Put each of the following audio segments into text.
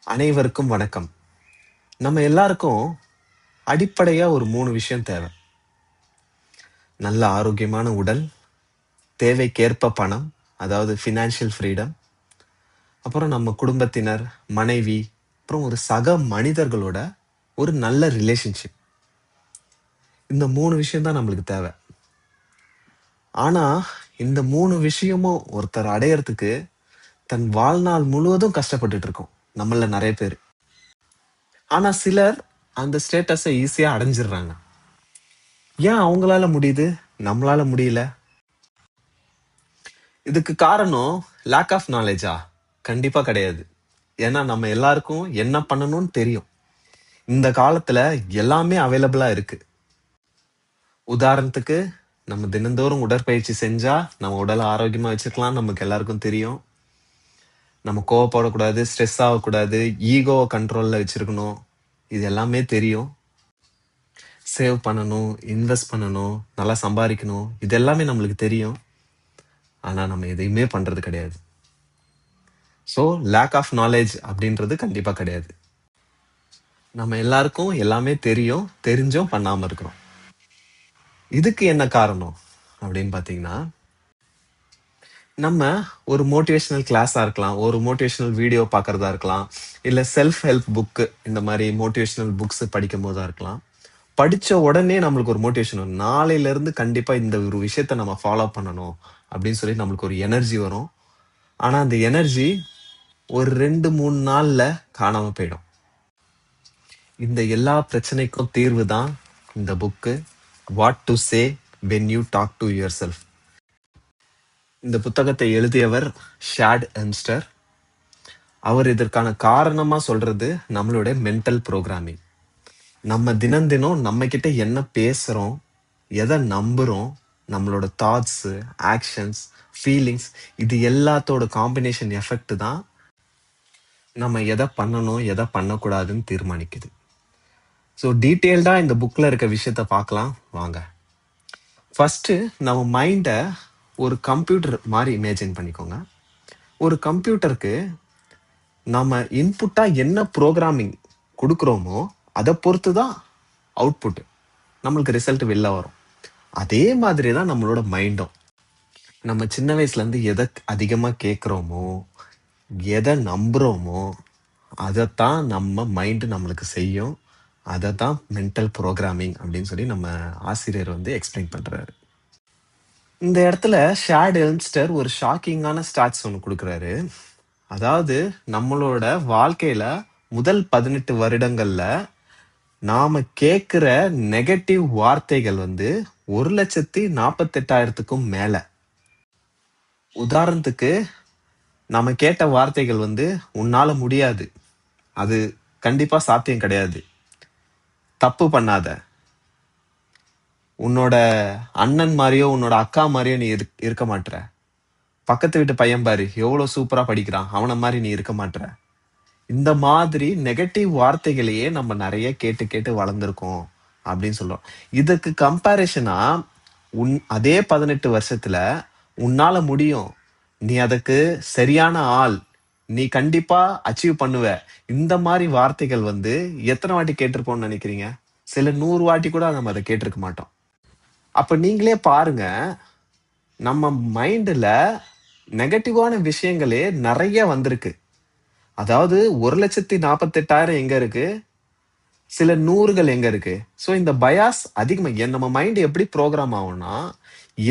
அனைவருக்கும் வணக்கம். நம்ம எல்லாருக்கும் அடிப்படையா ஒரு 3 விஷயம் தேவை. நல்ல ஆரோக்கியமான உடல், தேவைக்கேற்ப பணம், அதாவது ஃபினான்ஷியல் ஃப்ரீடம். அப்புறம் நம்ம குடும்பத்தினர், மனைவி, அப்புறம் ஒரு சக மனிதர்களோட ஒரு நல்ல ரிலேஷன்ஷிப். இந்த 3 விஷயம் தான் நம்மளுக்கு தேவை. ஆனா, இந்த 3 விஷயமும் ஒருத்தர் அடையறதுக்கு தன் வாழ்நாள் முழுவதும் கஷ்டப்பட்டுட்டு இருக்கோம். நம்மள நெறைய பேரு. ஆனா சிலர் அந்த ஸ்டேட்டஸ ஈஸியா அடைஞ்சிடுறாங்க. ஏன் அவங்களால முடியுது? நம்மளால முடியல? இதுக்கு காரணம் லேக் ஆஃப் நாலேஜா? கண்டிப்பா கிடையாது. ஏன்னா நம்ம எல்லாருக்கும் என்ன பண்ணணும்னு தெரியும். இந்த காலத்துல எல்லாமே அவைலபிளா இருக்கு. உதாரணத்துக்கு நம்ம தினந்தோறும் உடற்பயிற்சி செஞ்சா நம்ம உடலை ஆரோக்கியமா வச்சுக்கலாம், நமக்கு எல்லாருக்கும் தெரியும். நம்ம கோவப்படக்கூடாது, ஸ்ட்ரெஸ் ஆகக்கூடாது, ஈகோவை கண்ட்ரோல்ல வச்சிருக்கணும். இது எல்லாமே தெரியும். சேவ் பண்ணணும், இன்வெஸ்ட் பண்ணணும், நல்லா சம்பாதிக்கணும், இது எல்லாமே நம்மளுக்கு தெரியும். ஆனா நம்ம எதையுமே பண்றது கிடையாது. ஸோ லேக் ஆஃப் நாலேஜ் அப்படின்றது கண்டிப்பா கிடையாது. நம்ம எல்லாருக்கும் எல்லாமே தெரியும், தெரிஞ்சும் பண்ணாம இருக்கிறோம். இதுக்கு என்ன காரணம் அப்படின்னு பாத்தீங்கன்னா, நம்ம ஒரு மோட்டிவேஷனல் கிளாஸா இருக்கலாம், ஒரு மோட்டிவேஷனல் வீடியோ பார்க்கறதா இருக்கலாம், இல்ல செல்ஃப் ஹெல்ப் புக்கு, இந்த மாதிரி மோட்டிவேஷனல் புக்ஸ் படிக்கும் போதா இருக்கலாம். படிச்ச உடனே நம்மளுக்கு ஒரு மோட்டிவேஷன் வரும். நாளையில இருந்து கண்டிப்பா இந்த ஒரு விஷயத்த நம்ம ஃபாலோ பண்ணணும் அப்படின்னு சொல்லி நம்மளுக்கு ஒரு எனர்ஜி வரும். ஆனா அந்த எனர்ஜி ஒரு 2-3 நாள்ல காணாம போயிடும். இந்த எல்லா பிரச்சனைக்கும் தீர்வு தான் இந்த book what to say when you talk to yourself. இந்த புத்தகத்தை எழுதியவர் ஷாட் எம்ஸ்டர். அவர் இதற்கான காரணமா சொல்றது நம்மளுடைய மென்டல் ப்ரோக்ராமிங். நம்ம தினம் தினம் நம்ம கிட்ட என்ன பேசுறோம், எதை நம்புறோம், நம்மளோட தாட்ஸ், ஆக்ஷன்ஸ், ஃபீலிங்ஸ், இது எல்லாத்தோட காம்பினேஷன் எஃபெக்ட் தான் நம்ம எதை பண்ணணும் எதை பண்ணக்கூடாதுன்னு தீர்மானிக்குது. ஸோ டீட்டெயில்டா இந்த புக்ல இருக்க விஷயத்த பார்க்கலாம் வாங்க. ஃபர்ஸ்ட் நம்ம மைண்டை ஒரு கம்ப்யூட்டர் மாதிரி இமேஜின் பண்ணிக்கோங்க. ஒரு கம்ப்யூட்டருக்கு நம்ம இன்புட்டா என்ன ப்ரோக்ராமிங் கொடுக்குறோமோ அதை பொறுத்து தான் அவுட்புட், நம்மளுக்கு ரிசல்ட் வெளில வரும். அதே மாதிரி தான் நம்மளோட மைண்டும். நம்ம சின்ன வயசுல இருந்து எதை அதிகமா கேட்குறோமோ, எதை நம்புறோமோ, அதைத்தான் நம்ம மைண்டு நம்மளுக்கு செய்யும். அதை தான் மென்டல் ப்ரோக்ராமிங் அப்படின்னு சொல்லி நம்ம ஆசிரியர் வந்து எக்ஸ்பிளைன் பண்றாரு. இந்த இடத்துல ஷாட் எல்ம்ஸ்டர் ஒரு ஷாக்கிங்கான ஸ்டாட்ஸ் ஒன்று கொடுக்குறாரு. அதாவது நம்மளோட வாழ்க்கையில முதல் 18 வருடங்கள்ல நாம கேட்கிற நெகட்டிவ் வார்த்தைகள் வந்து 1,48,000க்கும் மேல. உதாரணத்துக்கு நாம கேட்ட வார்த்தைகள் வந்து உன்னால முடியாது, அது கண்டிப்பா சாத்தியம் கிடையாது, தப்பு பண்ணாத, உன்னோட அண்ணன் மாதிரியோ உன்னோட அக்கா மாதிரியோ நீ இருக்க மாட்ற, பக்கத்து வீட்டு பையன் பாரு எவ்வளவு சூப்பரா படிக்கிறான், அவனை மாதிரி நீ இருக்க மாட்ற. இந்த மாதிரி நெகட்டிவ் வார்த்தைகளையே நம்ம நிறைய கேட்டு கேட்டு வளர்ந்துருக்கோம் அப்படின்னு சொல்றோம். இதுக்கு கம்பேரிசனா அதே 18 வருஷத்துல உன்னால முடியும், நீ அதுக்கு சரியான ஆள், நீ கண்டிப்பா அச்சீவ் பண்ணுவ, இந்த மாதிரி வார்த்தைகள் வந்து எத்தனை வாட்டி கேட்டிருப்போம்னு நினைக்கிறீங்க? சில 100 வாட்டி கூட நம்ம அதை கேட்டிருக்க மாட்டோம். அப்ப நீங்களே பாருங்க, நம்ம மைண்ட்ல நெகட்டிவான விஷயங்களே நிறைய வந்திருக்கு. அதாவது 1,48,000 எங்க இருக்கு, சில நூறுகள் எங்க இருக்கு. ஸோ இந்த பயாஸ் அதிகமா நம்ம மைண்ட் எப்படி ப்ரோக்ராம் ஆகும்னா,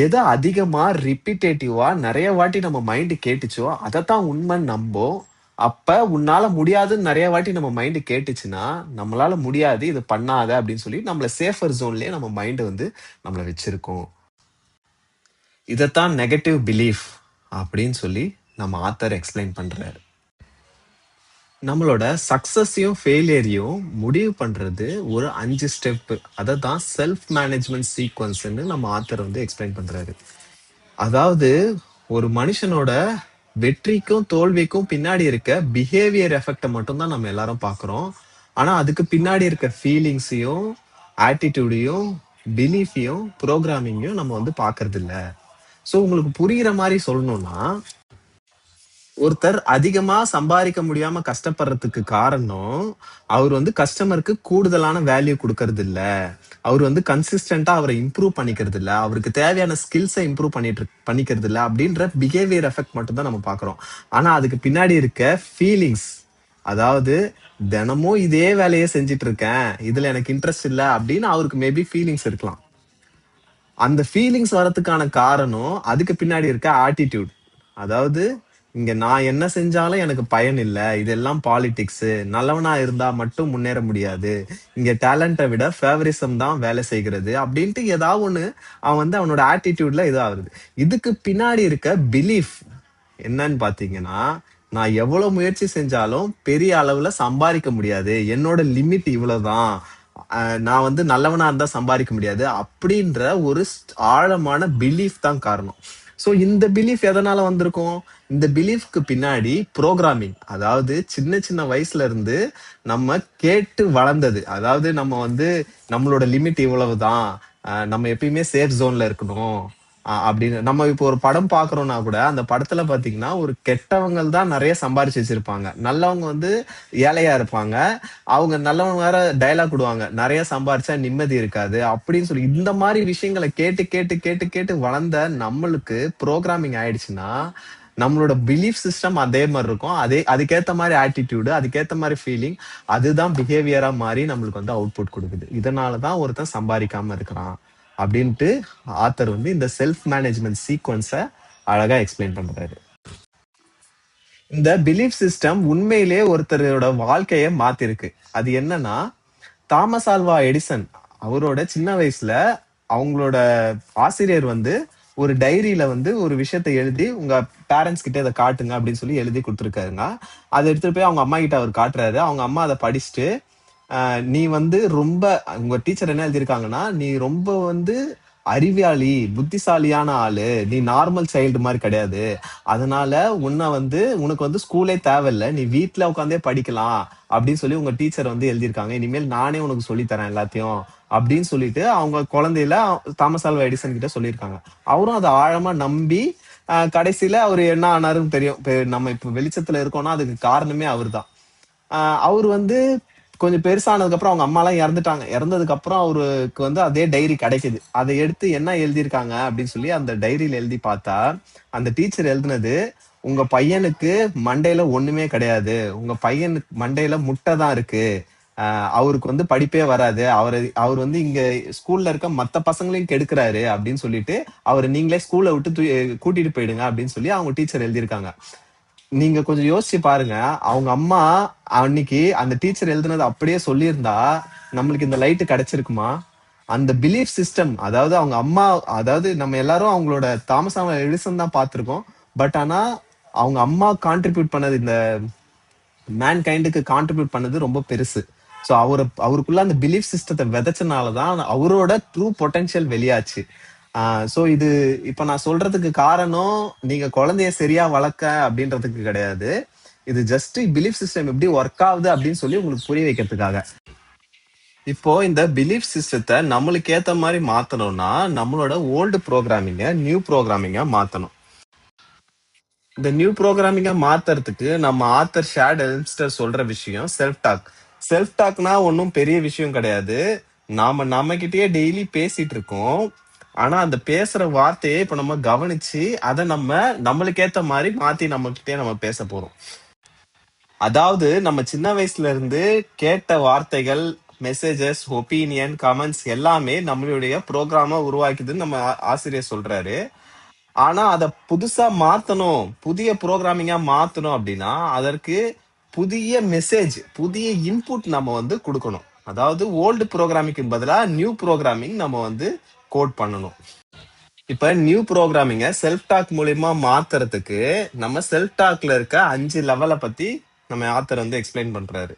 எதை அதிகமா ரிப்பீட்டேட்டிவா நிறைய வாட்டி நம்ம மைண்ட் கேட்டுச்சோ அதைத்தான் உண்மைன்னு நம்போம். அப்ப உன்னால முடியாதுன்னு நிறைய வாட்டி நம்ம மைண்ட் கேட்டுச்சுன்னா, நம்மளால முடியாது இது பண்ணாத அப்படின்னு சொல்லி நம்மள சேஃபர் ஜோன்லயே நம்ம மைண்ட் வந்து நம்மள வச்சிருக்கோம். இதைத்தான் நெகட்டிவ் பிலீஃப் அப்படின்னு சொல்லி நம்ம ஆத்தர் எக்ஸ்பிளைன் பண்றாரு. நம்மளோட சக்சஸையும் ஃபெயிலியரையும் முடிவு பண்றது ஒரு 5 ஸ்டெப். அதை தான் செல்ஃப் மேனேஜ்மெண்ட் சீக்வன்ஸ்ன்னு நம்ம ஆத்தர் வந்து எக்ஸ்பிளைன் பண்றாரு. அதாவது ஒரு மனுஷனோட வெற்றிக்கும் தோல்விக்கும் பின்னாடி இருக்க பிஹேவியர் எஃபெக்டை மட்டும்தான் நம்ம எல்லாரும் பார்க்குறோம். ஆனா அதுக்கு பின்னாடி இருக்க ஃபீலிங்ஸையும், ஆட்டிடியூடையும், பிலீஃபையும், ப்ரோக்ராமிங்கையும் நம்ம வந்து பார்க்கறது இல்ல. ஸோ உங்களுக்கு புரிகிற மாதிரி சொல்லணும்னா, ஒருத்தர் அதிகமா சம்பாதிக்க முடியாம கஷ்டப்படுறதுக்கு காரணம், அவர் வந்து கஸ்டமருக்கு கூடுதலான வேல்யூ குடுக்கறது இல்ல. அவர் வந்து கன்சிஸ்டன்ட்டா அவர இம்ப்ரூவ் பண்ணிக்கிறது இல்ல. அவருக்கு தேவையான ஸ்கில்ஸ இம்ப்ரூவ் பண்ணிக்கிறது இல்ல. அப்படின்ற பிஹேவியர் எஃபெக்ட் மட்டும் தான் நம்ம பார்க்குறோம். ஆனா அதுக்கு பின்னாடி இருக்க ஃபீலிங்ஸ், அதாவது தினமும் இதே வேலைய செஞ்சுட்டு இருக்கேன். இதுல எனக்கு இன்ட்ரெஸ்ட் இல்ல அப்படின்னு அவருக்கு மேபி ஃபீலிங்ஸ் இருக்கலாம். அந்த ஃபீலிங்ஸ் வரதுக்கான காரணம் அதுக்கு பின்னாடி இருக்க ஆட்டிடியூட். அதாவது இங்க நான் என்ன செஞ்சாலும் எனக்கு பயன் இல்ல, இதெல்லாம் பாலிடிக்ஸ், நல்லவனா இருந்தா மட்டும் முன்னேற முடியாது, இங்க டேலண்ட்டை விட ஃபேவரிசம் தான் வேலை செய்கிறது அப்படின்ட்டு ஏதாவது ஒண்ணு அவன் வந்து அவனோட ஆட்டிடியூட்ல இதாகுது. இதுக்கு பின்னாடி இருக்க பிலீஃப் என்னன்னு பாத்தீங்கன்னா, நான் எவ்வளவு முயற்சி செஞ்சாலும் பெரிய அளவுல சம்பாதிக்க முடியாது, என்னோட லிமிட் இவ்வளவுதான், நான் வந்து நல்லவனா இருந்தா சம்பாதிக்க முடியாது அப்படின்ற ஒரு ஆழமான பிலீஃப் தான் காரணம். சோ இந்த பிலீஃப் எதனால வந்திருக்கும்? இந்த பிலீஃப்க்கு பின்னாடி ப்ரோக்ராமிங், அதாவது சின்ன சின்ன வயசுல இருந்து நம்ம கேட்டு வளர்ந்தது. அதாவது நம்ம வந்து நம்மளோட லிமிட் இவ்வளவுதான், நம்ம எப்பயுமே சேஃப் ஜோன்ல இருக்கணும் அப்படின்னு. நம்ம இப்போ ஒரு படம் பாக்குறோம்னா கூட அந்த படத்துல பாத்தீங்கன்னா ஒரு கெட்டவங்க தான் நிறைய சம்பாரிச்சு வச்சிருப்பாங்க, நல்லவங்க வந்து ஏழையா இருப்பாங்க. அவங்க நல்லவங்க வேற டயலாக் விடுவாங்க, நிறைய சம்பாரிச்சா நிம்மதி இருக்காது அப்படின்னு சொல்லி. இந்த மாதிரி விஷயங்களை கேட்டு கேட்டு கேட்டு கேட்டு வளர்ந்த நம்மளுக்கு ப்ரோக்ராமிங் ஆயிடுச்சுன்னா நம்மளோட பிலீஃப் சிஸ்டம் அதே மாதிரி இருக்கும். அதே அதுக்கேத்த மாதிரி ஆட்டிடியூடு, அதுக்கேத்த மாதிரி ஃபீலிங், அதுதான் பிஹேவியரா மாறி நம்மளுக்கு வந்து அவுட்புட் கொடுக்குது. இதனாலதான் ஒருத்தன் சம்பாதிக்காம இருக்கிறான் அப்படின்ட்டு ஆத்தர் வந்து இந்த செல்ஃப் மேனேஜ்மெண்ட் சீக்வன்ஸை அழகா எக்ஸ்பிளைன் பண்றாரு. இந்த பிலீஃப் சிஸ்டம் உண்மையிலேயே ஒருத்தரோட வாழ்க்கைய மாத்திருக்கு. அது என்னன்னா, தாமஸ் ஆல்வா எடிசன் அவரோட சின்ன வயசுல அவங்களோட ஆசிரியர் வந்து ஒரு டைரியில வந்து ஒரு விஷயத்தை எழுதி உங்க பேரண்ட்ஸ் கிட்ட இதை காட்டுங்க அப்படின்னு சொல்லி எழுதி கொடுத்துருக்காருங்க. அதை எடுத்துட்டு போய் அவங்க அம்மா கிட்ட அவர் காட்டுறாரு. அவங்க அம்மா அதை படிச்சுட்டு, நீ வந்து ரொம்ப, உங்க டீச்சர் என்ன எழுதியிருக்காங்கன்னா, நீ ரொம்ப வந்து அறிவாளி, புத்திசாலியான ஆளு, நீ நார்மல் சைல்டு மாதிரி கிடையாது, அதனால உன்னை வந்து உனக்கு வந்து ஸ்கூலே தேவையில்லை, நீ வீட்டுல உட்காந்தே படிக்கலாம் அப்படின்னு சொல்லி உங்க டீச்சர் வந்து எழுதியிருக்காங்க. இனிமேல் நானே உனக்கு சொல்லி தரேன் எல்லாத்தையும் அப்படின்னு சொல்லிட்டு அவங்க குழந்தையில தாமஸ் ஆல்வா எடிசன் கிட்ட சொல்லியிருக்காங்க. அவரும் அதை ஆழமா நம்பி கடைசியில அவர் என்ன ஆனாருன்னு தெரியும். நம்ம இப்ப வெளிச்சத்துல இருக்கோம்னா அதுக்கு காரணமே அவர்தான். அவர் வந்து கொஞ்சம் பெருசானதுக்கு அப்புறம் அவங்க அம்மா எல்லாம் இறந்துட்டாங்க. இறந்ததுக்கு அப்புறம் அவருக்கு வந்து அதே டைரி கிடைக்குது. அதை எடுத்து என்ன எழுதியிருக்காங்க அப்படின்னு சொல்லி அந்த டைரியில எழுதி பார்த்தா, அந்த டீச்சர் எழுதுனது, உங்க பையனுக்கு மண்டையில ஒண்ணுமே கிடையாது, உங்க பையனுக்கு மண்டையில முட்டை தான் இருக்கு, அவருக்கு வந்து படிப்பே வராது, அவர் வந்து இங்க ஸ்கூல்ல இருக்க மத்த பசங்களையும் கெடுக்கிறாரு அப்படின்னு சொல்லிட்டு அவர் நீங்களே ஸ்கூல்ல விட்டு கூட்டிட்டு போயிடுங்க அப்படின்னு சொல்லி அவங்க டீச்சர் எழுதியிருக்காங்க. நீங்க கொஞ்சம் யோசிச்சு பாருங்க, அவங்க அம்மா அன்னைக்கு அந்த டீச்சர் எழுதுனது அப்படியே சொல்லியிருந்தா நம்மளுக்கு இந்த லைட் கிடைச்சிருக்குமா? அந்த பிலீஃப் சிஸ்டம், அதாவது அவங்க அம்மா, அதாவது நம்ம எல்லாரும் அவங்களோட தாமஸ் ஆல்வா எடிசன் தான் பார்த்திருக்கோம். பட் ஆனா அவங்க அம்மா கான்ட்ரிபியூட் பண்ணது, இந்த மேன் கைண்டுக்கு கான்ட்ரிபியூட் பண்ணது ரொம்ப பெருசு. ஸோ அவருக்குள்ள அந்த பிலீஃப் சிஸ்டத்தை விதைச்சனாலதான் அவரோட ட்ரூ பொட்டன்ஷியல் வெளியாச்சு. ஸோ இது இப்ப நான் சொல்றதுக்கு காரணம் நீங்க குழந்தைய சரியா வளர்க்க அப்படின்றதுக்கு கிடையாது. இது ஜஸ்ட் பிலீஃப் சிஸ்டம் எப்படி ஒர்க் ஆகுது அப்படின்னு சொல்லி உங்களுக்கு புரிய வைக்கிறதுக்காக. இப்போ இந்த பிலீஃப் சிஸ்டத்தை நம்மளுக்கு ஏத்த மாதிரி மாத்தணும்னா நம்மளோட ஓல்டு ப்ரோக்ராமிங்க நியூ ப்ரோக்ராமிங்கா மாத்தணும். இந்த நியூ ப்ரோக்ராமிங்கா மாத்துறதுக்கு நம்ம ஆத்தர் ஷேட் எல்ம்ஸ்டர் சொல்ற விஷயம் செல்ஃப் டாக். செல்ஃப் டாக்னா ஒன்றும் பெரிய விஷயம் கிடையாது. நம்ம கிட்டயே டெய்லி பேசிட்டு இருக்கோம். ஆனா அந்த பேசுற வார்த்தையை இப்ப நம்ம கவனிச்சு அதை நம்மளுக்கு ஏத்த மாதிரி மாத்தி நம்ம கிட்டே நம்ம பேச போறோம். அதாவது நம்ம சின்ன வயசுல இருந்து கேட்ட வார்த்தைகள், மெசேஜஸ், ஒப்பீனியன், கமெண்ட்ஸ் எல்லாமே நம்மளுடைய ப்ரோக்ராமா உருவாக்குதுன்னு நம்ம ஆசிரியர் சொல்றாரு. ஆனா அத புதுசா மாத்தணும், புதிய ப்ரோக்ராமிங்கா மாத்தணும் அப்படின்னா அதற்கு புதிய மெசேஜ், புதிய இன்புட் நம்ம வந்து கொடுக்கணும். அதாவது ஓல்டு ப்ரோக்ராமிங்க்கு பதிலா நியூ ப்ரோக்ராமிங் நம்ம வந்து கோட் பண்ணணும். இப்ப நியூ ப்ரோக்ராமிங்க செல்ஃப் டாக் மூலியமா மாத்துறதுக்கு நம்ம செல்ஃப் டாக்ல இருக்க 5 லெவலை பத்தி நம்ம ஆத்தர் வந்து எக்ஸ்பிளைன் பண்றாரு.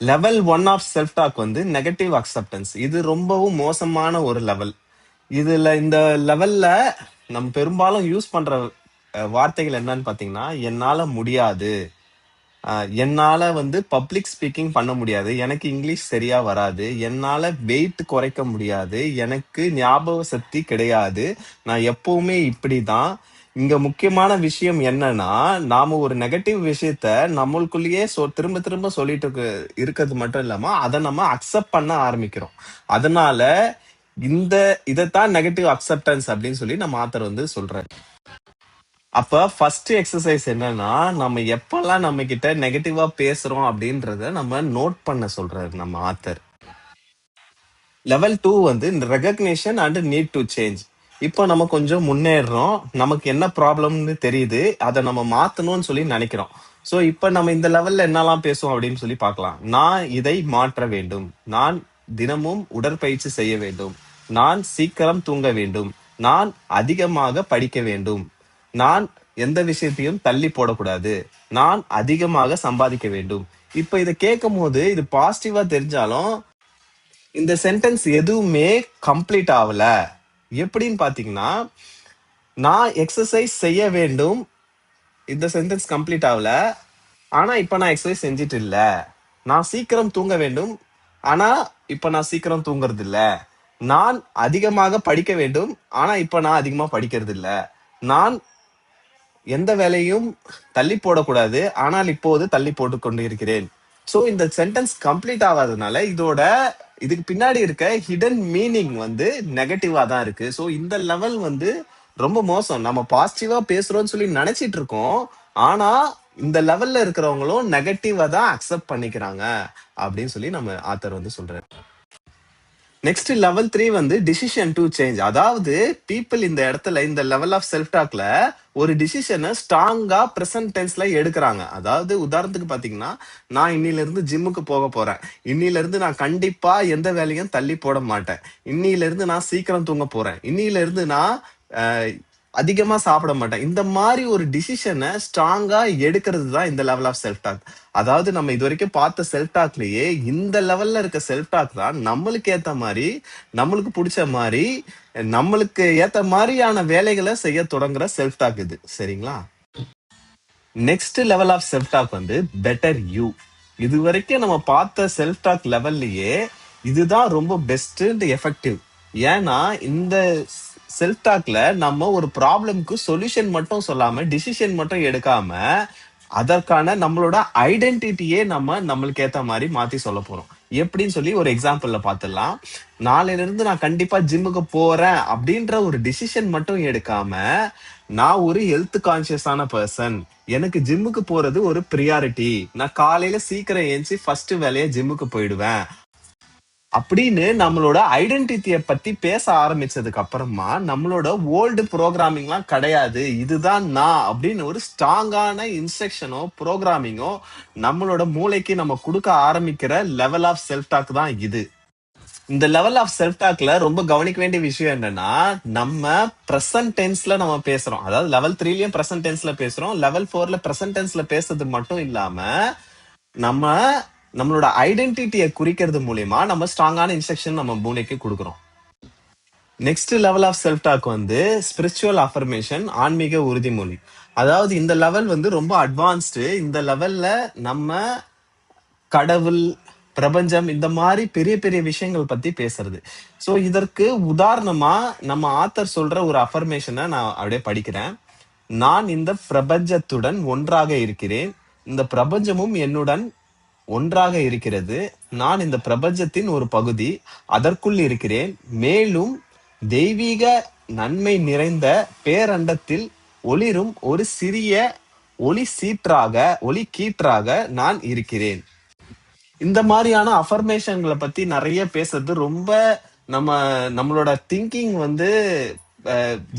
லெவல் 1 ஆஃப் செல்ஃப் டாக் வந்து நெகட்டிவ் அக்செப்டன்ஸ். இது ரொம்பவும் மோசமான ஒரு லெவல். இந்த லெவல்ல நம்ம பெரும்பாலும் யூஸ் பண்ற வார்த்தைகள் என்னன்னு பாத்தீங்கன்னா, என்னால முடியாது, என்னால வந்து பப்ளிக் ஸ்பீக்கிங் பண்ண முடியாது, எனக்கு இங்கிலீஷ் சரியா வராது, என்னால வெயிட் குறைக்க முடியாது, எனக்கு ஞாபக சக்தி கிடையாது, நான் எப்பவுமே இப்படிதான், இங்க முக்கியமான விஷயம் என்னன்னா, நாம ஒரு நெகட்டிவ் விஷயத்த நம்மளுக்குள்ளேயே திரும்ப திரும்ப சொல்லிட்டு இருக்கிறது மட்டும் இல்லாம, அத நம்ம அக்செப்ட் பண்ண ஆரம்பிக்கிறோம். அதனால இந்த இதத்தான் நெகட்டிவ் அக்செப்டன்ஸ் அப்படின்னு சொல்லி நம்ம ஆத்தர் வந்து சொல்றாரு. அப்ப ஃபர்ஸ்ட் எக்ஸசைஸ் என்னன்னா, நம்ம எப்பெல்லாம் நம்ம கிட்ட நெகட்டிவா பேசுறோம் அப்படின்றத நம்ம நோட் பண்ண சொல்றாரு நம்ம ஆத்தர். லெவல் 2 வந்து recognition and need to change. இப்போ நம்ம கொஞ்சம் முன்னேறுறோம், நமக்கு என்ன ப்ராப்ளம்னு தெரியுது, அதை நம்ம மாத்தணும்னு சொல்லி நினைக்கிறோம். ஸோ இப்போ நம்ம இந்த லெவல்ல என்னெல்லாம் பேசுவோம் அப்படின்னு சொல்லி பார்க்கலாம். நான் இதை மாற்ற வேண்டும், நான் தினமும் உடற்பயிற்சி செய்ய வேண்டும், நான் சீக்கிரம் தூங்க வேண்டும், நான் அதிகமாக படிக்க வேண்டும், நான் எந்த விஷயத்தையும் தள்ளி போடக்கூடாது, நான் அதிகமாக சம்பாதிக்க வேண்டும். இப்ப இதை கேட்கும் போது இது பாசிட்டிவா தெரிஞ்சாலும் இந்த சென்டென்ஸ் எதுவுமே கம்ப்ளீட் ஆகல. எப்படின்னு பாத்தீங்கன்னா, நான் எக்ஸசைஸ் செய்ய வேண்டும், இந்த சென்டென்ஸ் கம்ப்ளீட் ஆகல. ஆனா இப்ப நான் எக்ஸசைஸ் செஞ்சிட்டு இல்ல. நான் சீக்கிரம் தூங்க வேண்டும், ஆனா இப்ப நான் சீக்கிரம் தூங்குறது இல்ல. நான் அதிகமாக படிக்க வேண்டும், ஆனா இப்ப நான் அதிகமா படிக்கிறது இல்ல. நான் எந்த வேலையும் தள்ளி போடக்கூடாது, ஆனால் இப்போது தள்ளி போட்டு கொண்டு இருக்கிறேன். சோ இந்த சென்டென்ஸ் கம்ப்ளீட் ஆகாதனால இதுக்கு பின்னாடி இருக்க ஹிடன் மீனிங் வந்து நெகட்டிவா தான் இருக்கு. சோ இந்த லெவல் வந்து ரொம்ப மோசம். நம்ம பாசிட்டிவா பேசுறோம்னு சொல்லி நினைச்சிட்டு இருக்கோம், ஆனா இந்த லெவல்ல இருக்கிறவங்களும் நெகட்டிவா தான் அக்செப்ட் பண்ணிக்கிறாங்க அப்படின்னு சொல்லி நம்ம ஆத்தர் வந்து சொல்றாரு. நெக்ஸ்ட் லெவல் 3 வந்து டிசிஷன் டு சேஞ்ச். அதாவது பீப்புள் இந்த இடத்துல இந்த லெவல் ஆஃப் செல்ஃப் டாக்ல ஒரு டிசிஷனை ஸ்ட்ராங்கா பிரசன்ட் டென்ஸ்ல எடுக்கிறாங்க. அதாவது உதாரணத்துக்கு பாத்தீங்கன்னா, நான் இன்னில இருந்து ஜிம்முக்கு போக போறேன், இன்னில இருந்து நான் கண்டிப்பா எந்த வேலையும் தள்ளி போட மாட்டேன், இன்னில இருந்து நான் சீக்கிரம் தூங்க போறேன், இன்னில இருந்து நான் அதிகமா சாப்பிட மாட்டேன். இந்த மாதிரி ஒரு டிசிஷனை ஸ்ட்ராங்கா எடுக்கிறது தான் இந்த லெவல் ஆஃப் செல்ஃப் டாக். அதாவது நம்ம இது வரைக்கும் பார்த்த செல்ஃப் டாக்லயே இந்த லெவல்ல இருக்க செல்ஃப் டாக் தான் நம்மளுக்கு ஏத்த மாதிரி, நம்மளுக்கு பிடிச்ச மாதிரி, நம்மளுக்கு ஏத்த மாதிரியான வேலைகளை செய்ய தொடங்குற செல்ஃப் டாக் இது. சரிங்களா? Next level of self talk வந்து பெட்டர் யூ. இது வரைக்கும் நம்ம பார்த்த செல்ஃப் டாக் லெவல்லயே இதுதான் ரொம்ப பெஸ்ட் அண்ட் எஃபெக்டிவ். ஏன்னா இந்த செல்ஃப் டாக்ல நம்ம ஒரு ப்ராப்ளம்க்கு சொல்யூஷன் மட்டும் சொல்லாம, டிசிஷன் மட்டும் எடுக்காம, அதற்கான நம்மளோட ஐடென்டிட்டியே நம்ம நம்மளுக்கு ஏத்த மாதிரி மாத்தி சொல்ல போறோம். எப்படின்னு சொல்லி ஒரு எக்ஸாம்பிள்ல பாத்துடலாம். நாளையில இருந்து நான் கண்டிப்பா ஜிம்முக்கு போறேன் அப்படின்ற ஒரு டிசிஷன் மட்டும் எடுக்காம, நான் ஒரு ஹெல்த் கான்சியஸான பர்சன், எனக்கு ஜிம்முக்கு போறது ஒரு பிரியாரிட்டி, நான் காலையில சீக்கிரம் ஏஞ்சி ஃபர்ஸ்ட் வேலையா ஜிம்முக்கு போயிடுவேன் அப்படின்னு நம்மளோட ஐடென்டிட்டியை பத்தி பேச ஆரம்பிச்சதுக்கு அப்புறமா நம்மளோட ஓல்டு ப்ரோக்ராமிங்லாம் கிடையாது, இதுதான் நான் அப்படின்னு ஒரு ஸ்ட்ராங்கான இன்ஸ்ட்ரக்ஷனோ ப்ரோக்ராமிங்கோ நம்மளோட மூளைக்கு நம்ம கொடுக்க ஆரம்பிக்கிற லெவல் ஆஃப் செல்ஃப் டாக் தான் இது. இந்த லெவல் ஆஃப் செல்ஃப் டாக்ல ரொம்ப கவனிக்க வேண்டிய விஷயம் என்னன்னா, நம்ம பிரசன்ட் டென்ஸ்ல நம்ம பேசுறோம். அதாவது லெவல் 3லயும் பிரசன்ட் டென்ஸ்ல பேசுறோம், லெவல் 4ல பிரசன்ட் டென்ஸ்ல பேசுறது மட்டும் இல்லாம, நம்ம நம்மளோட ஐடென்டிட்டியை குறிக்கிறது மூலியமா நம்ம ஸ்ட்ராங்கான இன்ஸ்ட்ரக்ஷன் நம்ம மூளைக்கு கொடுக்குறோம். Next level of self talk வந்து ஸ்பிரிச்சுவல் அஃபர்மேஷன், ஆன்மீக உறுதிமொழி. அதாவது இந்த லெவல் வந்து ரொம்ப அட்வான்ஸ்டு. இந்த லெவல்ல நம்ம கடவுள், பிரபஞ்சம், இந்த மாதிரி பெரிய பெரிய விஷயங்கள் பத்தி பேசுறது. சோ இதற்கு உதாரணமா நம்ம ஆத்தர் சொல்ற ஒரு அஃபர்மேஷனை நான் அப்படியே படிக்கிறேன். நான் இந்த பிரபஞ்சத்துடன் ஒன்றாக இருக்கிறேன், இந்த பிரபஞ்சமும் என்னுடன் ஒன்றாக இருக்கிறது, நான் இந்த பிரபஞ்சத்தின் ஒரு பகுதி, அதற்குள் இருக்கிறேன், மேலும் தெய்வீக நன்மை நிறைந்த பேரண்டத்தில் ஒளிரும் ஒரு சிறிய ஒளி கீற்றாக நான் இருக்கிறேன். இந்த மாதிரியான அஃபர்மேஷன்களை பத்தி நிறைய பேசுறது ரொம்ப நம்மளோட திங்கிங் வந்து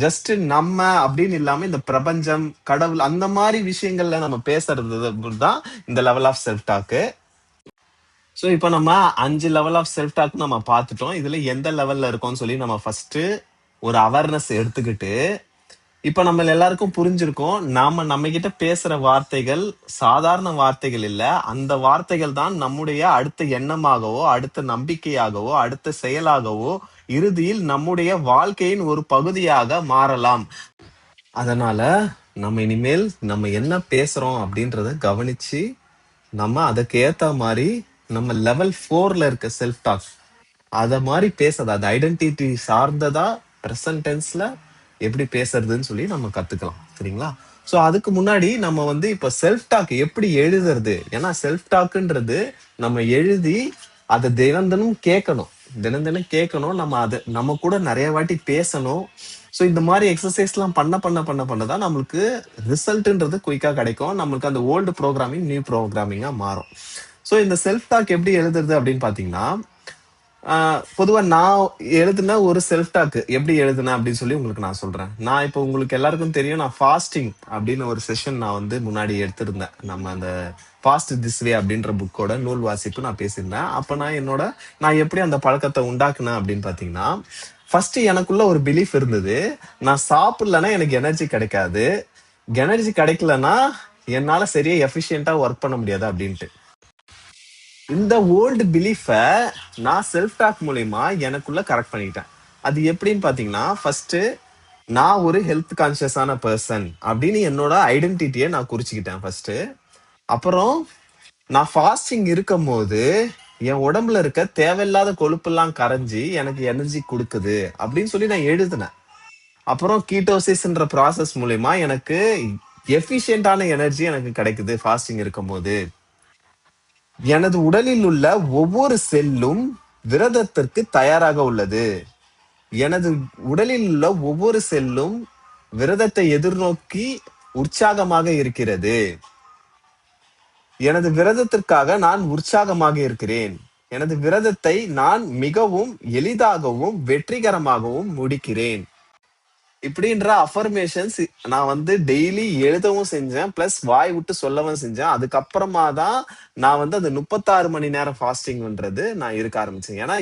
ஜஸ்ட் நம்ம அப்படின்னு இல்லாம இந்த பிரபஞ்சம், கடவுள், அந்த மாதிரி விஷயங்கள்ல நம்ம பேசுறது தான் இந்த level of self talk. So இப்போ நம்ம 5 லெவல் ஆஃப் செல்ஃப் டாக் நம்ம பார்த்துட்டோம். இதுல எந்த லெவல்ல இருக்கோம்னு சொல்லி நம்ம ஃபர்ஸ்ட் ஒரு அவேர்னஸ் எடுத்துக்கிட்டு, இப்ப நம்ம எல்லாருக்கும் புரிஞ்சிருக்கோம், நம்ம கிட்ட பேசுற வார்த்தைகள் சாதாரண வார்த்தைகள் இல்ல, அந்த வார்த்தைகள் தான் நம்முடைய அடுத்த எண்ணமாகவோ, அடுத்த நம்பிக்கையாகவோ, அடுத்த செயலாகவோ, இறுதியில் நம்முடைய வாழ்க்கையின் ஒரு பகுதியாக மாறலாம். அதனால நம்ம இனிமேல் நம்ம என்ன பேசுறோம் அப்படின்றத கவனிச்சு, நம்ம அதுக்கு ஏத்த மாதிரி நம்ம லெவல் 4ல இருக்க செல்ஃப் டாக் அத மாதிரி பேசுறது, அது ஐடென்டிட்டி சார்ந்ததா பிரசன்ட் டென்ஸ்ல எப்படி பேசுறதுன்னு சொல்லி நம்ம கத்துக்கலாம். சரிங்களா? ஸோ அதுக்கு முன்னாடி நம்ம வந்து இப்ப செல்ஃப் டாக் எப்படி எழுதுறது? ஏன்னா செல்ஃப் டாக்ன்றது நம்ம எழுதி அதை தினம் தினம் கேட்கணும். தினம் தினம் கேட்கணும். நம்ம அதை நம்ம கூட நிறைய வாட்டி பேசணும். ஸோ இந்த மாதிரி எக்ஸசைஸ்லாம் பண்ண பண்ண பண்ண பண்ண தான் நம்மளுக்கு ரிசல்ட்ன்றது குயிக்கா கிடைக்கும். நம்மளுக்கு அந்த ஓல்டு ப்ரோக்ராமிங் நியூ ப்ரோக்ராமிங்கா மாறும். ஸோ இந்த செல்ஃப் டாக் எப்படி எழுதுறது அப்படின்னு பாத்தீங்கன்னா, பொதுவா நான் எழுதுன ஒரு செல்ஃப் டாக் எப்படி எழுதுனேன் அப்படின்னு சொல்லி உங்களுக்கு நான் சொல்றேன். நான் இப்போ உங்களுக்கு எல்லாருக்கும் தெரியும், நான் ஃபாஸ்டிங் அப்படின்னு ஒரு செஷன் நான் வந்து முன்னாடி எடுத்திருந்தேன். நம்ம அந்த ஃபாஸ்ட் திஸ் வே அப்படின்ற புக்கோட நூல் வாசிப்பு நான் பேசியிருந்தேன். அப்ப நான் எப்படி அந்த பழக்கத்தை உண்டாக்குனேன் அப்படின்னு பாத்தீங்கன்னா, ஃபர்ஸ்ட் எனக்குள்ள ஒரு பிலீஃப் இருந்தது. நான் சாப்பிடலன்னா எனக்கு எனர்ஜி கிடைக்காது. எனர்ஜி கிடைக்கலன்னா என்னால சரியா எஃபிஷியன்ட்டா ஒர்க் பண்ண முடியாது அப்படின்ட்டு. இந்த ஓல்டு பிலீஃப நான் செல்ஃப் டாக் மூலியமா எனக்குள்ள கரெக்ட் பண்ணிக்கிட்டேன். அது எப்படின்னு பாத்தீங்கன்னா, ஃபர்ஸ்ட் நான் ஒரு ஹெல்த் கான்சியஸான பர்சன் அப்படின்னு என்னோட ஐடென்டிட்டியை நான் குறிச்சுக்கிட்டேன் ஃபர்ஸ்ட். அப்புறம் நான் ஃபாஸ்டிங் இருக்கும் போது என் உடம்புல இருக்க தேவையில்லாத கொழுப்பெல்லாம் கரைஞ்சி எனக்கு எனர்ஜி கொடுக்குது அப்படின்னு சொல்லி நான் எழுதினேன். அப்புறம் கீட்டோசிஸ்ன்ற ப்ராசஸ் மூலியமா எனக்கு எஃபிஷியன்டான எனர்ஜி எனக்கு கிடைக்குது ஃபாஸ்டிங் இருக்கும் போது. எனது உடலில் உள்ள ஒவ்வொரு செல்லும் விரதத்திற்கு தயாராக உள்ளது. எனது உடலில் உள்ள ஒவ்வொரு செல்லும் விரதத்தை எதிர்நோக்கி உற்சாகமாக இருக்கிறது. எனது விரதத்திற்காக நான் உற்சாகமாக இருக்கிறேன். எனது விரதத்தை நான் மிகவும் எளிதாகவும் வெற்றிகரமாகவும் முடிக்கிறேன். இப்படின்ற அஃபர்மேஷன்ஸ் நான் வந்து டெய்லி எழுதவும் செஞ்சேன், பிளஸ் வாய் விட்டு சொல்லவும் செஞ்சேன். அதுக்கப்புறமா தான் நான் வந்து அந்த 36 மணி நேரம் ஃபாஸ்டிங்ன்றது நான் இருக்க ஆரம்பிச்சேன். ஏன்னா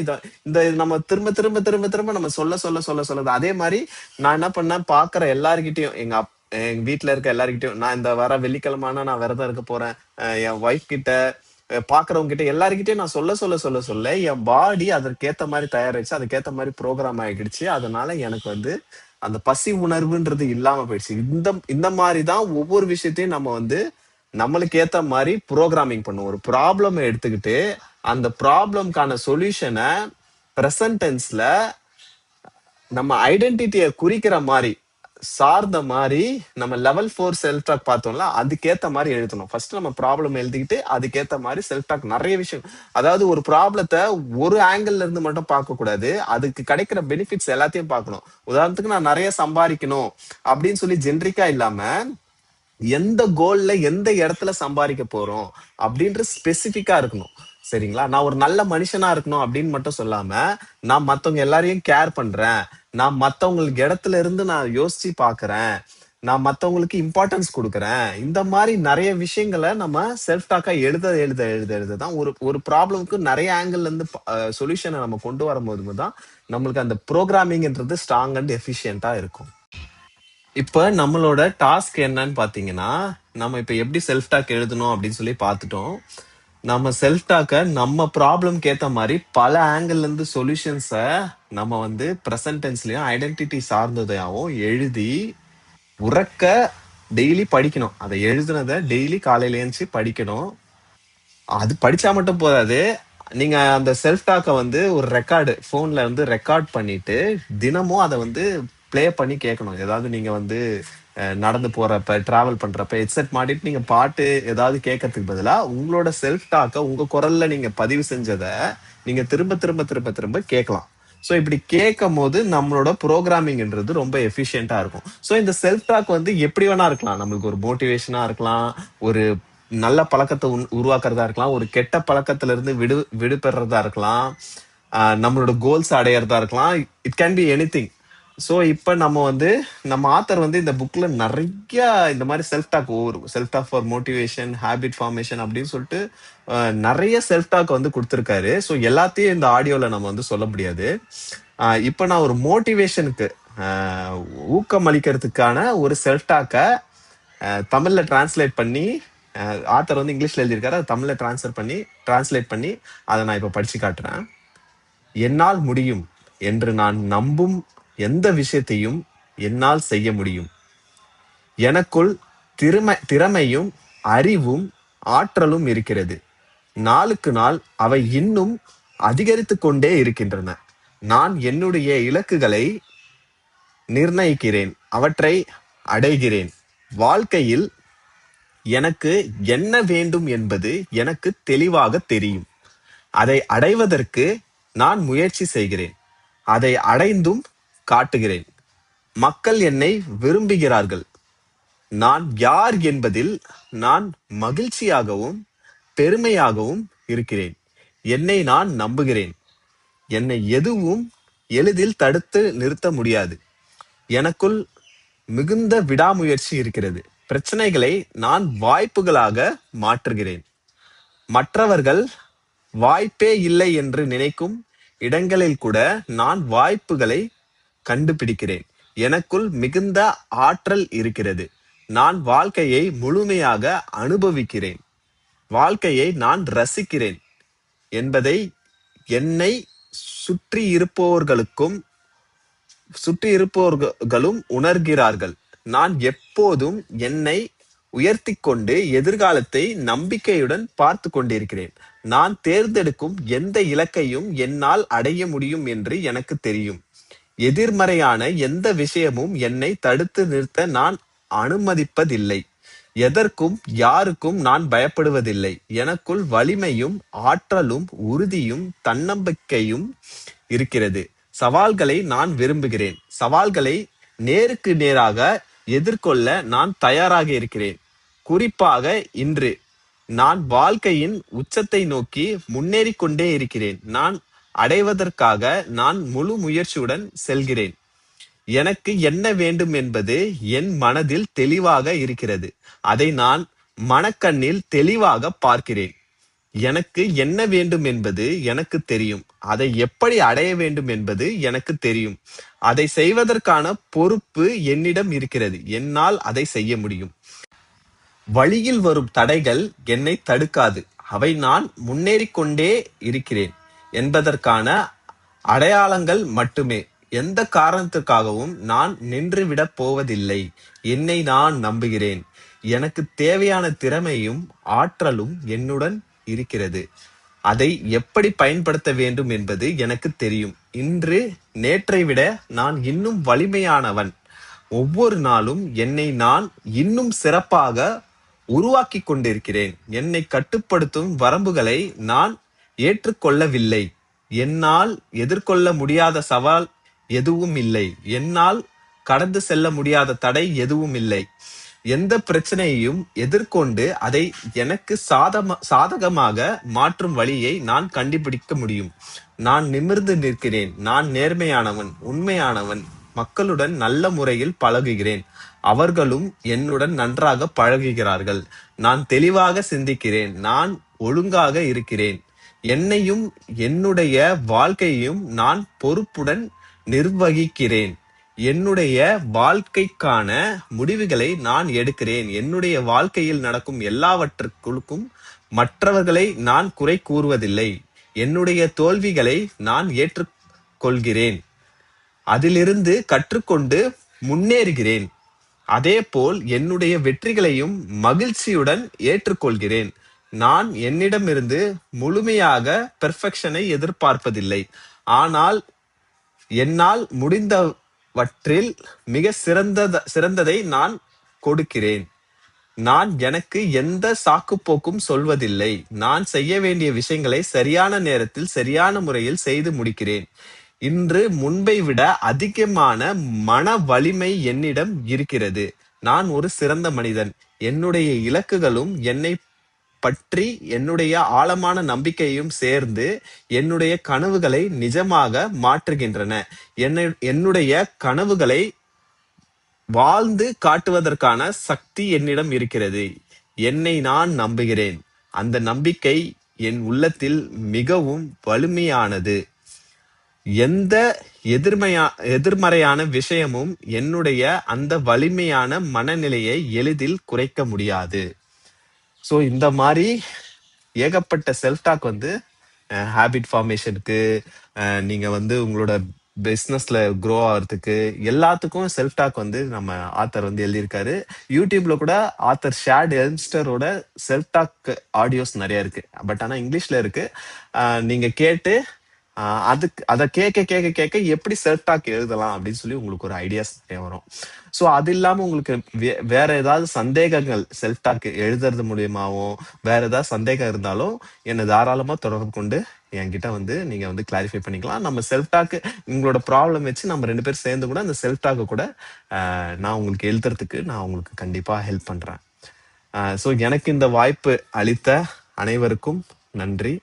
இந்த நம்ம திரும்ப திரும்ப திரும்ப திரும்ப நம்ம சொல்ல சொல்ல சொல்ல சொல்லுது. அதே மாதிரி நான் என்ன பண்ணேன், பாக்குற எல்லார்கிட்டயும் எங்க வீட்டுல இருக்க எல்லார்கிட்டயும் நான் இந்த வர வெள்ளிக்கிழமைனா நான் விரதம் இருக்க போறேன், என் ஒய்ஃப் கிட்ட, பாக்குறவங்க கிட்ட எல்லாருக்கிட்டையும் நான் சொல்ல சொல்ல சொல்ல சொல்ல என் பாடி அதற்கேத்த மாதிரி தயாரிச்சு அதுக்கேத்த மாதிரி ப்ரோக்ராம் ஆகிடுச்சு. அதனால எனக்கு வந்து அந்த பசி உணர்வுன்றது இல்லாம போயிடுச்சு. இந்த இந்த மாதிரிதான் ஒவ்வொரு விஷயத்தையும் நம்ம வந்து நம்மளுக்கு ஏத்த மாதிரி ப்ரோக்ராமிங் பண்ணுவோம். ஒரு ப்ராப்ளம் எடுத்துக்கிட்டு அந்த ப்ராப்ளம்கான சொல்யூஷனை பிரசன்ட் டென்ஸ்ல நம்ம ஐடென்டிட்டியை குறிக்கிற மாதிரி சார்ந்த மாதிரி நம்ம லெவல் 4 செல்ஃப் டாக் பார்த்தோம்ல, அதுக்கேத்த மாதிரி எழுதணும். ஃபர்ஸ்ட் நம்ம ப்ராப்ளம் எழுதிக்கிட்டு அதுக்கேத்த மாதிரி செல்ஃப் டாக் நிறைய விஷயம், அதாவது ஒரு ப்ராப்ளத்தை ஒரு ஆங்கிள் இருந்து மட்டும் பார்க்க கூடாது, அதுக்கு கிடைக்கிற பெனிஃபிட்ஸ் எல்லாத்தையும் பார்க்கணும். உதாரணத்துக்கு நான் நிறைய சம்பாதிக்கணும் அப்படின்னு சொல்லி ஜென்ரிக்கா இல்லாம எந்த கோல்ல எந்த இடத்துல சம்பாதிக்க போறோம் அப்படின்ற ஸ்பெசிபிக்கா இருக்கணும். சரிங்களா? நான் ஒரு நல்ல மனுஷனா இருக்கணும் அப்படின்னு மட்டும் சொல்லாம, நான் மத்தவங்க எல்லாரையும் கேர் பண்றேன், நான் மத்தவங்களுக்கு இடத்துல இருந்து நான் யோசிச்சு பாக்குறேன், நான் மத்தவங்களுக்கு இம்பார்ட்டன்ஸ் கொடுக்குறேன், இந்த மாதிரி நிறைய விஷயங்களை நம்ம செல்ஃப் டாக்கா எழுத எழுத எழுத எழுததான் ஒரு ஒரு ப்ராப்ளமுக்கு நிறைய ஆங்கிள் இருந்து சொல்யூஷனை நம்ம கொண்டு வரும்போது தான் நம்மளுக்கு அந்த ப்ரோக்ராமிங்ன்றது ஸ்ட்ராங் அண்ட் எஃபிஷியன்டா இருக்கும். இப்ப நம்மளோட டாஸ்க் என்னன்னு பாத்தீங்கன்னா, நம்ம இப்ப எப்படி செல்ஃப் டாக் எழுதணும் அப்படின்னு சொல்லி பார்த்துட்டோம். நம்ம செல்ஃப் டாக்க நம்ம ப்ராப்ளம்க்கு ஏத்த மாதிரி பல ஆங்கிள் இருந்து சொல்யூஷன்ஸை நம்ம வந்து பிரசன்ட் டென்ஸ்லயும் ஐடென்டிட்டி சார்ந்ததையாவும் எழுதி உறக்க டெய்லி படிக்கணும். அதை எழுதுனதை டெய்லி காலையில எழுந்துச்சு படிக்கணும். அது படிச்சா மட்டும் போதாது, நீங்க அந்த செல்ஃப் டாக்க வந்து ஒரு ரெக்கார்டு போன்ல வந்து ரெக்கார்ட் பண்ணிட்டு தினமும் அதை வந்து ப்ளே பண்ணி கேட்கணும். ஏதாவது நீங்க வந்து நடந்து போறப்ப டிராவல் பண்றப்ப ஹெட்செட் மாட்டிட்டு நீங்க பாட்டு ஏதாவது கேட்கறதுக்கு பதிலா உங்களோட செல்ஃப் டாக்க உங்க குரல்ல நீங்க பதிவு செஞ்சதை நீங்க திரும்ப திரும்ப திரும்ப திரும்ப கேட்கலாம். ஸோ இப்படி கேட்கும் போது நம்மளோட ப்ரோக்ராமிங்ன்றது ரொம்ப எஃபிஷியன்டா இருக்கும். ஸோ இந்த செல்ஃப் டாக் வந்து எப்படி வேணா இருக்கலாம். நம்மளுக்கு ஒரு மோட்டிவேஷனா இருக்கலாம், ஒரு நல்ல பழக்கத்தை உருவாக்குறதா இருக்கலாம், ஒரு கெட்ட பழக்கத்துல இருந்து விடுபெறதா இருக்கலாம், நம்மளோட கோல்ஸ் அடையறதா இருக்கலாம். It can be anything. So இப்ப நம்ம வந்து நம்ம ஆத்தர் வந்து இந்த புக்ல நிறைய இந்த மாதிரி self talk for motivation, habit formation அப்படின்னு சொல்லிட்டு நிறைய செல்ஃப் டாக் வந்து கொடுத்துருக்காரு. ஸோ எல்லாத்தையும் இந்த ஆடியோல நம்ம வந்து சொல்ல முடியாது. இப்ப நான் ஒரு மோட்டிவேஷனுக்கு ஊக்கம் அளிக்கிறதுக்கான ஒரு செல்ஃப் டாக்க தமிழ்ல டிரான்ஸ்லேட் பண்ணி, ஆத்தர் வந்து இங்கிலீஷ்ல எழுதியிருக்காரு, அதை தமிழ்ல டிரான்ஸ்லேட் பண்ணி அதை நான் இப்ப படிச்சு காட்டுறேன். என்னால் முடியும் என்று நான் நம்பும் எந்த விஷயத்தையும் என்னால் செய்ய முடியும். எனக்குள் திறமையும் அறிவும் ஆற்றலும் இருக்கிறது. நாளுக்கு நாள் அவை இன்னும் அதிகரித்து கொண்டே இருக்கின்றன. நான் என்னுடைய இலக்குகளை நிர்ணயிக்கிறேன், அவற்றை அடைகிறேன். வாழ்க்கையில் எனக்கு என்ன வேண்டும் என்பது எனக்கு தெளிவாக தெரியும். அதை அடைவதற்கு நான் முயற்சி செய்கிறேன். அதை அடைந்தும் காட்டுகிறேன். மக்கள் என்னை விரும்புகிறார்கள். நான் யார் என்பதில் நான் மகிழ்ச்சியாகவும் பெருமையாகவும் இருக்கிறேன். என்னை நான் நம்புகிறேன். என்னை எதுவும் எளிதில் தடுத்து நிறுத்த முடியாது. எனக்குள் மிகுந்த விடாமுயற்சி இருக்கிறது. பிரச்சனைகளை நான் வாய்ப்புகளாக மாற்றுகிறேன். மற்றவர்கள் வாய்ப்பே இல்லை என்று நினைக்கும் இடங்களில் கூட நான் வாய்ப்புகளை கண்டுபிடிக்கிறேன். எனக்குள் மிகுந்த ஆற்றல் இருக்கிறது. நான் வாழ்க்கையை முழுமையாக அனுபவிக்கிறேன். வாழ்க்கையை நான் ரசிக்கிறேன் என்பதை என்னை சுற்றி இருப்பவர்களுக்கும் சுற்றி இருப்பவர்களும் உணர்கிறார்கள். நான் எப்போதும் என்னை உயர்த்தி கொண்டு எதிர்காலத்தை நம்பிக்கையுடன் பார்த்து கொண்டிருக்கிறேன். நான் தேர்ந்தெடுக்கும் எந்த இலக்கையும் என்னால் அடைய முடியும் என்று எனக்கு தெரியும். எதிர்மறையான எந்த விஷயமும் என்னை தடுத்து நிறுத்த நான் அனுமதிப்பதில்லை. எதற்கும் யாருக்கும் நான் பயப்படுவதில்லை. எனக்குள் வலிமையும் ஆற்றலும் உறுதியும் தன்னம்பிக்கையும் இருக்கிறது. சவால்களை நான் விரும்புகிறேன். சவால்களை நேருக்கு நேராக எதிர்கொள்ள நான் தயாராக இருக்கிறேன். குறிப்பாக இன்று நான் வாழ்க்கையின் உச்சத்தை நோக்கி முன்னேறிக் கொண்டே இருக்கிறேன். நான் அடைவதற்காக நான் முழு முயற்சியுடன் செல்கிறேன். எனக்கு என்ன வேண்டும் என்பது என் மனதில் தெளிவாக இருக்கிறது. அதை நான் மனக்கண்ணில் தெளிவாக பார்க்கிறேன். எனக்கு என்ன வேண்டும் என்பது எனக்கு தெரியும். அதை எப்படி அடைய வேண்டும் என்பது எனக்கு தெரியும். அதை செய்வதற்கான பொறுப்பு என்னிடம் இருக்கிறது. என்னால் அதை செய்ய முடியும். வழியில் வரும் தடைகள் என்னை தடுக்காது. அவை நான் முன்னேறிக் கொண்டே இருக்கிறேன் என்பதற்கான அடையாளங்கள் மட்டுமே. எந்த காரணத்துக்காகவும் நான் நின்றுவிடப் போவதில்லை. என்னை நான் நம்புகிறேன். எனக்கு தேவையான திறமையும் ஆற்றலும் என்னுடன் இருக்கிறது. அதை எப்படி பயன்படுத்த வேண்டும் என்பது எனக்கு தெரியும். இன்று நேற்றை விட நான் இன்னும் வலிமையானவன். ஒவ்வொரு நாளும் என்னை நான் இன்னும் சிறப்பாக உருவாக்கிக் கொண்டிருக்கிறேன். என்னை கட்டுப்படுத்தும் வரம்புகளை நான் ஏற்றுக்கொள்ளவில்லை. என்னால் எதிர்கொள்ள முடியாத சவால் எதுவும் இல்லை. என்னால் கடந்து செல்ல முடியாத தடை எதுவும் இல்லை. எந்த பிரச்சனையையும் எதிர்கொண்டு அதை எனக்கு சாதகமாக மாற்றும் வழியை நான் கண்டுபிடிக்க முடியும். நான் நிமிர்ந்து நிற்கிறேன். நான் நேர்மையானவன், உண்மையானவன். மக்களுடன் நல்ல முறையில் பழகுகிறேன். அவர்களும் என்னுடன் நன்றாக பழகுகிறார்கள். நான் தெளிவாக சிந்திக்கிறேன். நான் ஒழுங்காக இருக்கிறேன். என்னையும் என்னுடைய வாழ்க்கையையும் நான் பொறுப்புடன் நிர்வகிக்கிறேன். என்னுடைய வாழ்க்கைக்கான முடிவுகளை நான் எடுக்கிறேன். என்னுடைய வாழ்க்கையில் நடக்கும் எல்லாவற்றுக்கும் மற்றவர்களை நான் குறை கூறுவதில்லை. என்னுடைய தோல்விகளை நான் ஏற்றுக்கொள்கிறேன். அதிலிருந்து கற்றுக்கொண்டு முன்னேறுகிறேன். அதேபோல் என்னுடைய வெற்றிகளையும் மகிழ்ச்சியுடன் ஏற்றுக்கொள்கிறேன். நான் என்னிடமிருந்து முழுமையாக பெர்ஃபெக்ஷனை எதிர்பார்ப்பதில்லை. ஆனால் என்னால் முடிந்தவற்றில் மிக சிறந்ததை நான் கொடுக்கிறேன். நான் எனக்கு எந்த சாக்குப்போக்கும் சொல்வதில்லை. நான் செய்ய வேண்டிய விஷயங்களை சரியான நேரத்தில் சரியான முறையில் செய்து முடிக்கிறேன். இன்று முன்பை விட அதிகமான மன வலிமை என்னிடம் இருக்கிறது. நான் ஒரு சிறந்த மனிதன். என்னுடைய இலக்குகளும் என்னை பற்றி என்னுடைய ஆழமான நம்பிக்கையும் சேர்ந்து என்னுடைய கனவுகளை நிஜமாக மாற்றுகின்றன. என்னுடைய கனவுகளை வாழ்ந்து காட்டுவதற்கான சக்தி என்னிடம் இருக்கிறது. என்னை நான் நம்புகிறேன். அந்த நம்பிக்கை என் உள்ளத்தில் மிகவும் வலிமையானது. எந்த எதிர்மறையான விஷயமும் என்னுடைய அந்த வலிமையான மனநிலையை எளிதில் குறைக்க முடியாது. ஸோ இந்த மாதிரி ஏகப்பட்ட செல்ஃப் டாக் வந்து ஹேபிட் ஃபார்மேஷனுக்கு, நீங்க வந்து உங்களோட பிஸ்னஸ்ல க்ரோ ஆகிறதுக்கு எல்லாத்துக்கும் செல்ஃப் டாக் வந்து நம்ம ஆத்தர் வந்து எழுதியிருக்காரு. யூடியூப்ல கூட ஆத்தர் ஷேட் எல்ம்ஸ்டரோட செல்ஃப் டாக் ஆடியோஸ் நிறைய இருக்கு. பட் ஆனா இங்கிலீஷ்ல இருக்கு. நீங்க கேட்டு அதுக்கு அதை கேட்க கேட்க கேட்க எப்படி செல்ஃப் டாக் எழுதலாம் அப்படின்னு சொல்லி உங்களுக்கு ஒரு ஐடியாஸ் வரும். ஸோ அது இல்லாம உங்களுக்கு வேற ஏதாவது சந்தேகங்கள் செல்ஃப் டாக் எழுதுறது மூலியமாவும் வேற ஏதாவது சந்தேகம் இருந்தாலும் என்னை தாராளமா தொடர்பு கொண்டு என்கிட்ட வந்து நீங்க வந்து கிளாரிஃபை பண்ணிக்கலாம். நம்ம செல்ஃப் டாக் உங்களோட ப்ராப்ளம் வச்சு நம்ம 2 பேரும் சேர்ந்து கூட அந்த செல்ஃப் டாக் கூட நான் உங்களுக்கு எழுதுறதுக்கு நான் உங்களுக்கு கண்டிப்பா ஹெல்ப் பண்றேன். ஸோ எனக்கு இந்த வாய்ப்பு அளித்த அனைவருக்கும் நன்றி.